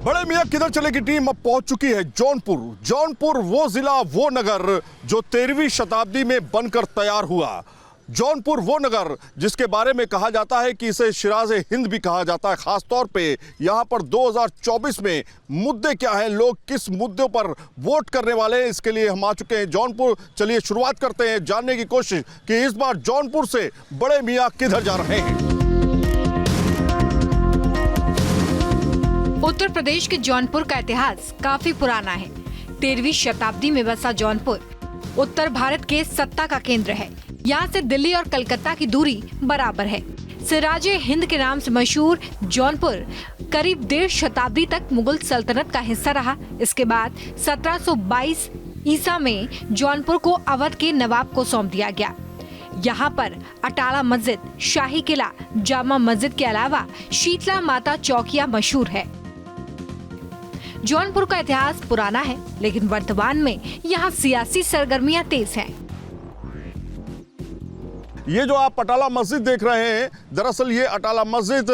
बड़े मियां किधर चले की टीम अब पहुंच चुकी है जौनपुर। जौनपुर वो जिला, वो नगर जो 13वीं शताब्दी में बनकर तैयार हुआ। जौनपुर वो नगर जिसके बारे में कहा जाता है कि इसे शिराज़े हिंद भी कहा जाता है। खास तौर पे यहां पर 2024 में मुद्दे क्या हैं, लोग किस मुद्दों पर वोट करने वाले हैं, इसके लिए हम आ चुके हैं जौनपुर। चलिए शुरुआत करते हैं जानने की कोशिश कि इस बार जौनपुर से बड़े मियां किधर जा रहे हैं। उत्तर प्रदेश के जौनपुर का इतिहास काफी पुराना है। 13वीं शताब्दी में बसा जौनपुर उत्तर भारत के सत्ता का केंद्र है। यहाँ से दिल्ली और कलकत्ता की दूरी बराबर है। सिराजे हिंद के नाम से मशहूर जौनपुर करीब 1.5 शताब्दी तक मुगल सल्तनत का हिस्सा रहा। इसके बाद 1722 ईसा में जौनपुर को अवध के नवाब को सौंप दिया गया। यहाँ पर अटाला मस्जिद, शाही किला, जामा मस्जिद के अलावा शीतला माता चौकिया मशहूर है। जौनपुर का इतिहास पुराना है, लेकिन वर्तमान में यहाँ सियासी सरगर्मियां तेज हैं। ये जो आप अटाला मस्जिद देख रहे हैं, दरअसल ये अटाला मस्जिद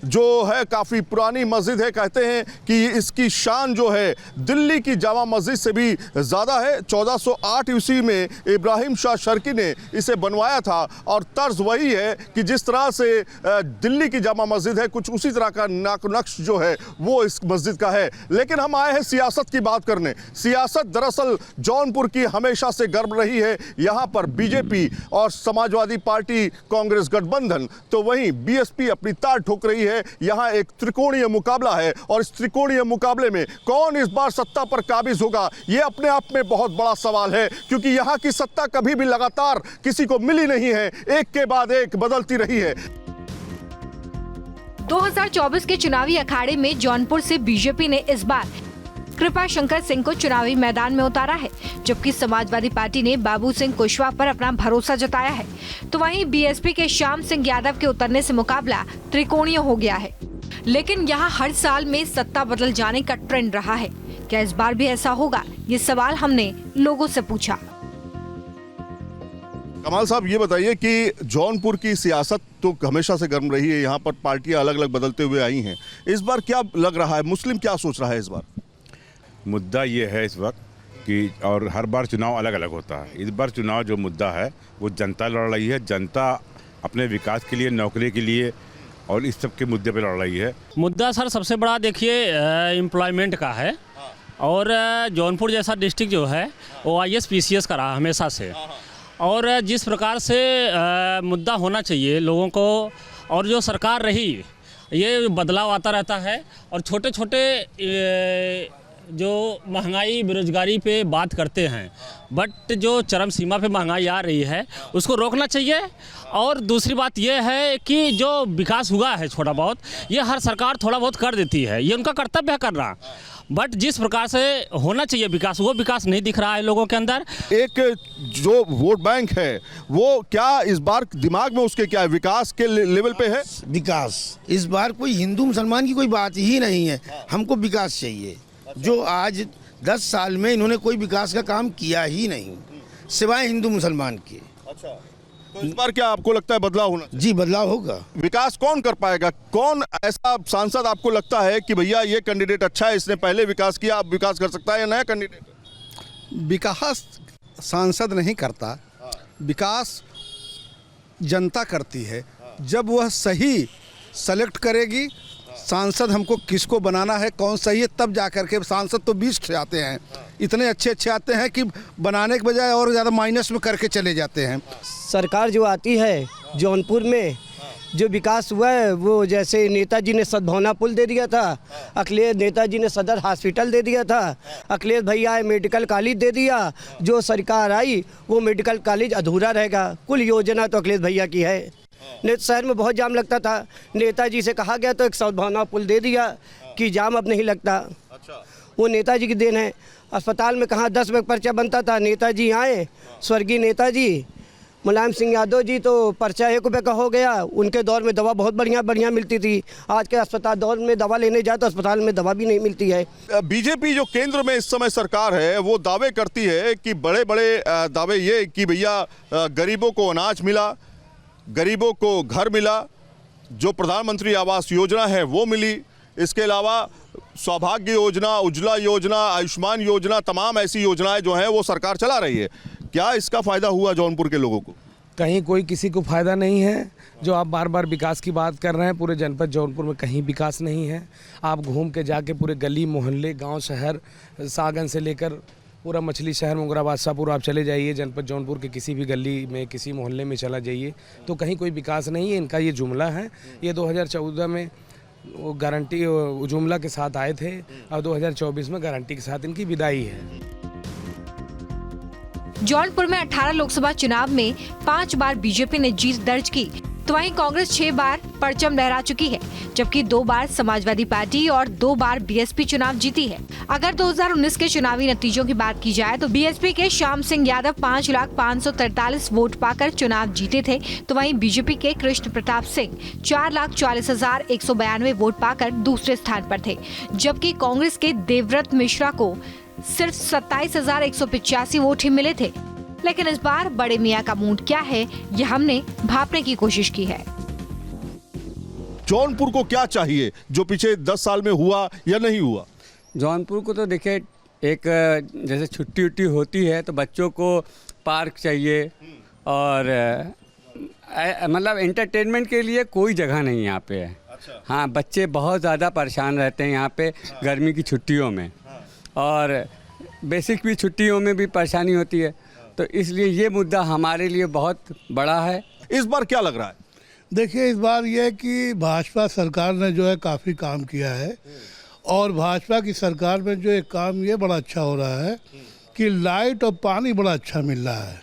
जो है काफ़ी पुरानी मस्जिद है। कहते हैं कि इसकी शान जो है दिल्ली की जामा मस्जिद से भी ज़्यादा है। 1408 ईस्वी में इब्राहिम शाह शर्की ने इसे बनवाया था और तर्ज वही है कि जिस तरह से दिल्ली की जामा मस्जिद है, कुछ उसी तरह का नक्श जो है वो इस मस्जिद का है। लेकिन हम आए हैं सियासत की बात करने। सियासत दरअसल जौनपुर की हमेशा से गर्म रही है। यहाँ पर बीजेपी और समाजवादी पार्टी कांग्रेस गठबंधन, तो वहीं बीएसपी अपनी तार ठोक रही है। यहां एक त्रिकोणीय मुकाबला है और इस त्रिकोणीय मुकाबले में कौन इस बार सत्ता पर काबिज होगा, यह अपने आप में बहुत बड़ा सवाल है। क्योंकि यहां की सत्ता कभी भी लगातार किसी को मिली नहीं है, एक के बाद एक बदलती रही है। 2024 के चुनावी अखाड़े में जौनपुर से बीजेपी ने इस बार कृपा शंकर सिंह को चुनावी मैदान में उतारा है, जबकि समाजवादी पार्टी ने बाबू सिंह कुशवाहा पर अपना भरोसा जताया है। तो वहीं बीएसपी के श्याम सिंह यादव के उतरने से मुकाबला त्रिकोणीय हो गया है। लेकिन यहाँ हर साल में सत्ता बदल जाने का ट्रेंड रहा है। क्या इस बार भी ऐसा होगा, ये सवाल हमने लोगों से पूछा। कमाल साहब, ये बताइए कि जौनपुर की सियासत तो हमेशा से गर्म रही है। यहाँ पर पार्टियां अलग अलग बदलते हुए आई हैं। इस बार क्या लग रहा है, मुस्लिम क्या सोच रहा है इस बार? मुद्दा ये है इस वक्त कि, और हर बार चुनाव अलग अलग होता है, इस बार चुनाव जो मुद्दा है वो जनता लड़ रही है। जनता अपने विकास के लिए, नौकरी के लिए और इस सब के मुद्दे पे लड़ रही है। मुद्दा सर सबसे बड़ा देखिए एम्प्लॉयमेंट का है। और जौनपुर जैसा डिस्ट्रिक्ट जो है वो IAS PCS का रहा हमेशा से। और जिस प्रकार से मुद्दा होना चाहिए लोगों को, और जो सरकार रही ये बदलाव आता रहता है। और छोटे छोटे जो महंगाई बेरोजगारी पे बात करते हैं, बट जो चरम सीमा पे महंगाई आ रही है उसको रोकना चाहिए। और दूसरी बात ये है कि जो विकास हुआ है छोटा बहुत, ये हर सरकार थोड़ा बहुत कर देती है, ये उनका कर्तव्य है करना। बट जिस प्रकार से होना चाहिए विकास, वो विकास नहीं दिख रहा है लोगों के अंदर। एक जो वोट बैंक है वो क्या इस बार दिमाग में उसके क्या है, विकास के लेवल पे है? विकास इस बार कोई हिंदू मुसलमान की कोई बात ही नहीं है। हमको विकास चाहिए। जो आज 10 साल में इन्होंने कोई विकास का काम किया ही नहीं, सिवाय हिंदू मुसलमान के। अच्छा, तो इस बार क्या आपको लगता है बदलाव होना चाहिए? जी, बदलाव होगा। विकास कौन कर पाएगा? कौन ऐसा सांसद आपको लगता है कि भैया ये कैंडिडेट अच्छा है, इसने पहले विकास किया, अब विकास कर सकता है, या नया कैंडिडेट? विकास सांसद नहीं करता, विकास जनता करती है। जब वह सही सेलेक्ट करेगी सांसद हमको किसको बनाना है, कौन सही है, तब जा कर के। सांसद तो 20 से आते हैं, इतने अच्छे आते हैं कि बनाने के बजाय और ज़्यादा माइनस में करके चले जाते हैं। सरकार जो आती है जौनपुर में, जो विकास हुआ है वो जैसे नेताजी ने सद्भावना पुल दे दिया था, अखिलेश नेताजी ने सदर हॉस्पिटल दे दिया था, अखिलेश भैया मेडिकल कॉलेज दे दिया। जो सरकार आई वो मेडिकल कॉलेज अधूरा रहेगा। कुल योजना तो अखिलेश भैया की है। शहर में बहुत जाम लगता था, नेताजी से कहा गया तो एक सद्भावना पुल दे दिया कि जाम अब नहीं लगता। अच्छा, वो नेताजी की देन है। अस्पताल में कहाँ 10 पर्चा बनता था, नेताजी आए, स्वर्गीय नेताजी मुलायम सिंह यादव जी, तो पर्चा 1 रुपये का हो गया। उनके दौर में दवा बहुत बढ़िया मिलती थी। आज के अस्पताल दौर में दवा लेने जाए तो अस्पताल में दवा भी नहीं मिलती है। बीजेपी जो केंद्र में इस समय सरकार है वो दावे करती है कि बड़े दावे ये कि भैया गरीबों को अनाज मिला, गरीबों को घर मिला, जो प्रधानमंत्री आवास योजना है वो मिली, इसके अलावा सौभाग्य योजना, उज्ज्वला योजना, आयुष्मान योजना, तमाम ऐसी योजनाएं जो हैं वो सरकार चला रही है। क्या इसका फायदा हुआ जौनपुर के लोगों को? कहीं कोई किसी को फ़ायदा नहीं है। जो आप बार बार विकास की बात कर रहे हैं, पूरे जनपद जौनपुर में कहीं विकास नहीं है। आप घूम के जाके पूरे गली मोहल्ले, गांव, शहर, सागन से लेकर पूरा मछली शहर, मोगरा, बादशाहपुर आप चले जाइए, जनपद जौनपुर के किसी भी गली में, किसी मोहल्ले में चला जाइए तो कहीं कोई विकास नहीं है। इनका ये जुमला है। ये 2014 में वो गारंटी जुमला के साथ आए थे और 2024 में गारंटी के साथ इनकी विदाई है। जौनपुर में 18 लोकसभा चुनाव में 5 बार बीजेपी ने जीत दर्ज की, तो वहीं कांग्रेस 6 बार परचम लहरा चुकी है, जबकि 2 बार समाजवादी पार्टी और 2 बार बीएसपी चुनाव जीती है। अगर 2019 के चुनावी नतीजों की बात की जाए तो बीएसपी के श्याम सिंह यादव 5,543 वोट पाकर चुनाव जीते थे, तो वहीं बीजेपी के कृष्ण प्रताप सिंह 4,40,192 वोट पाकर दूसरे स्थान पर थे, जबकि कांग्रेस के देवव्रत मिश्रा को सिर्फ 27,185 वोट ही मिले थे। लेकिन इस बार बड़े मियां का मूड क्या है, ये हमने भांपने की कोशिश की है। जौनपुर को क्या चाहिए जो पिछले 10 साल में हुआ या नहीं हुआ? जौनपुर को तो देखिए, एक जैसे छुट्टी उट्टी होती है तो बच्चों को पार्क चाहिए और मतलब एंटरटेनमेंट के लिए कोई जगह नहीं यहाँ पे है। अच्छा। हाँ, बच्चे बहुत ज़्यादा परेशान रहते हैं यहाँ पे गर्मी की छुट्टियों में, और बेसिक भी छुट्टियों में भी परेशानी होती है, तो इसलिए ये मुद्दा हमारे लिए बहुत बड़ा है। इस बार क्या लग रहा है? देखिए, इस बार ये कि भाजपा सरकार ने जो है काफ़ी काम किया है, और भाजपा की सरकार में जो एक काम ये बड़ा अच्छा हो रहा है कि लाइट और पानी बड़ा अच्छा मिल रहा है।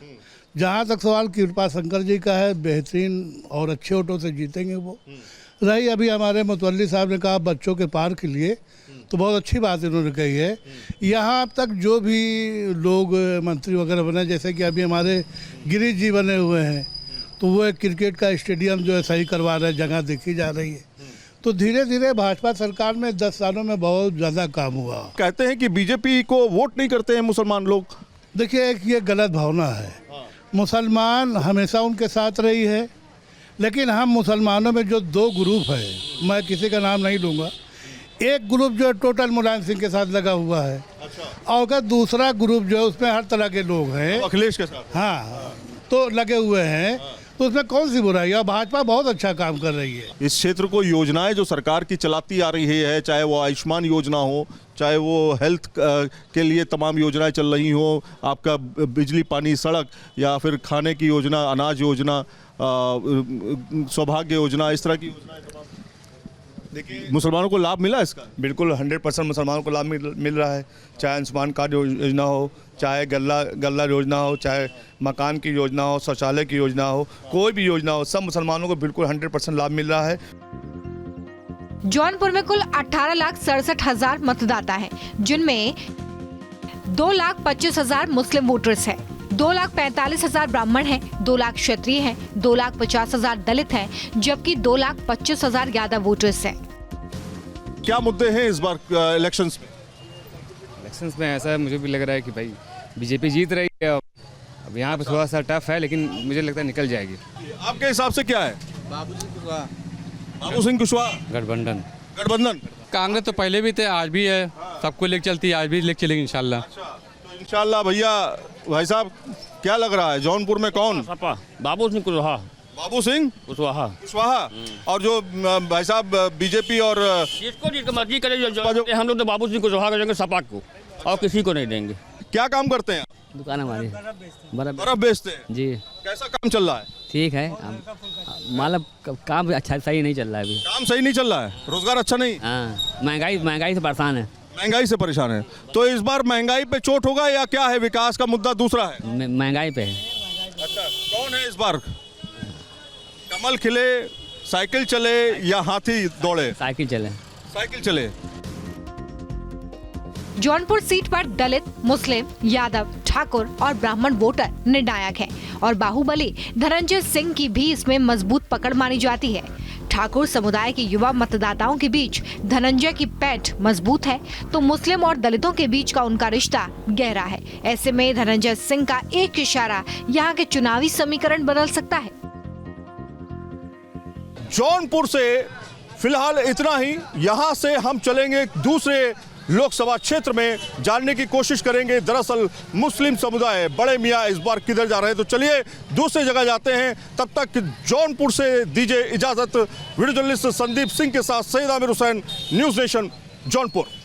जहाँ तक सवाल कृपा शंकर जी का है, बेहतरीन और अच्छे वोटों से जीतेंगे वो। रही अभी हमारे मुतवल्ली साहब ने कहा बच्चों के पार्क के लिए, तो बहुत अच्छी बात इन्होंने कही है। यहाँ तक जो भी लोग मंत्री वगैरह बने, जैसे कि अभी हमारे गिरीश जी बने हुए हैं, तो वो एक क्रिकेट का स्टेडियम जो है सही करवा रहे हैं, जगह देखी जा रही है। तो धीरे धीरे भाजपा सरकार में 10 सालों में बहुत ज़्यादा काम हुआ। कहते हैं कि बीजेपी को वोट नहीं करते हैं मुसलमान लोग। देखिए, एक ये गलत भावना है। मुसलमान हमेशा उनके साथ रही है, लेकिन हम मुसलमानों में जो 2 ग्रुप है, मैं किसी का नाम नहीं लूँगा, एक ग्रुप जो है टोटल मुलायम सिंह के साथ लगा हुआ है। अच्छा। और दूसरा ग्रुप जो है उसमें हर तरह के लोग हैं, अखिलेश के साथ। हाँ, तो लगे हुए हैं। तो उसमें कौन सी बुराई है? भाजपा बहुत अच्छा काम कर रही है। इस क्षेत्र को योजनाएं जो सरकार की चलाती आ रही है, चाहे वो आयुष्मान योजना हो, चाहे वो हेल्थ के लिए तमाम योजनाएं चल रही हो, आपका बिजली, पानी, सड़क, या फिर खाने की योजना, अनाज योजना, सौभाग्य योजना, इस तरह की योजनाएं तमाम। देखिए, मुसलमानों को लाभ मिला इसका? बिल्कुल 100% मुसलमानों को लाभ मिल रहा है। चाहे आयुष्मान कार्ड योजना हो, चाहे गल्ला योजना हो, चाहे मकान की योजना हो, शौचालय की योजना हो, कोई भी योजना हो, सब मुसलमानों को बिल्कुल 100% लाभ मिल रहा है। जौनपुर में कुल 18,67,000 मतदाता हैं, जिनमें 2,25,000 मुस्लिम वोटर्स हैं, 2,45,000 ब्राह्मण हैं, 2 लाख क्षत्रिय हैं, 2,50,000 दलित हैं, जबकि 2,25,000 यादव वोटर्स हैं। क्या मुद्दे हैं इस बार इलेक्शंस में? इलेक्शंस में ऐसा मुझे भी लग रहा है कि भाई बीजेपी जीत रही है। अब यहाँ पे थोड़ा सा टफ है, लेकिन मुझे लगता है निकल जाएगी। आपके हिसाब से क्या है? बाबू सिंह कुशवाहा गठबंधन। कांग्रेस तो पहले भी थे, आज भी है, सबको लेकर चलती है, आज भी लेकर चलेगी इंशाल्लाह। तो इंशाल्लाह। भैया, भाई साहब, क्या लग रहा है जौनपुर में कौन? बाबू सिंह कुशवाहा। बाबू सिंह कुशवाहा। और जो भाई साहब बीजेपी और जिसको मर्जी करे, हम लोग तो बाबू सिंह कुशवाहा को देंगे, सपा को, और किसी को नहीं देंगे। क्या काम करते हैं? दुकान हमारी बर्फ बेचते हैं जी। कैसा काम चल रहा है? ठीक है, मतलब काम अच्छा सही नहीं चल रहा है अभी। काम सही नहीं चल रहा है, रोजगार अच्छा नहीं। हाँ, महंगाई से परेशान है। महंगाई से परेशान है, तो इस बार महंगाई पे चोट होगा या क्या है? विकास का मुद्दा दूसरा है, महंगाई पे है। अच्छा, कौन है इस बार? कमल खिले, साइकिल चले या हाथी दौड़े? साइकिल चले। जौनपुर सीट पर दलित, मुस्लिम, यादव, ठाकुर और ब्राह्मण वोटर निर्णायक हैं, और बाहुबली धनंजय सिंह की भी इसमें मजबूत पकड़ मानी जाती है। ठाकुर समुदाय के युवा मतदाताओं के बीच धनंजय की पैठ मजबूत है, तो मुस्लिम और दलितों के बीच का उनका रिश्ता गहरा है। ऐसे में धनंजय सिंह का एक इशारा यहाँ के चुनावी समीकरण बदल सकता है। जौनपुर से फिलहाल इतना ही। यहां से हम चलेंगे दूसरे लोकसभा क्षेत्र में, जानने की कोशिश करेंगे दरअसल मुस्लिम समुदाय बड़े मियाँ इस बार किधर जा रहे हैं। तो चलिए दूसरी जगह जाते हैं। तब तक जौनपुर से दीजिए इजाजत। वीडियो जर्नलिस्ट संदीप सिंह के साथ सईद आमिर हुसैन, न्यूज़ नेशन, जौनपुर।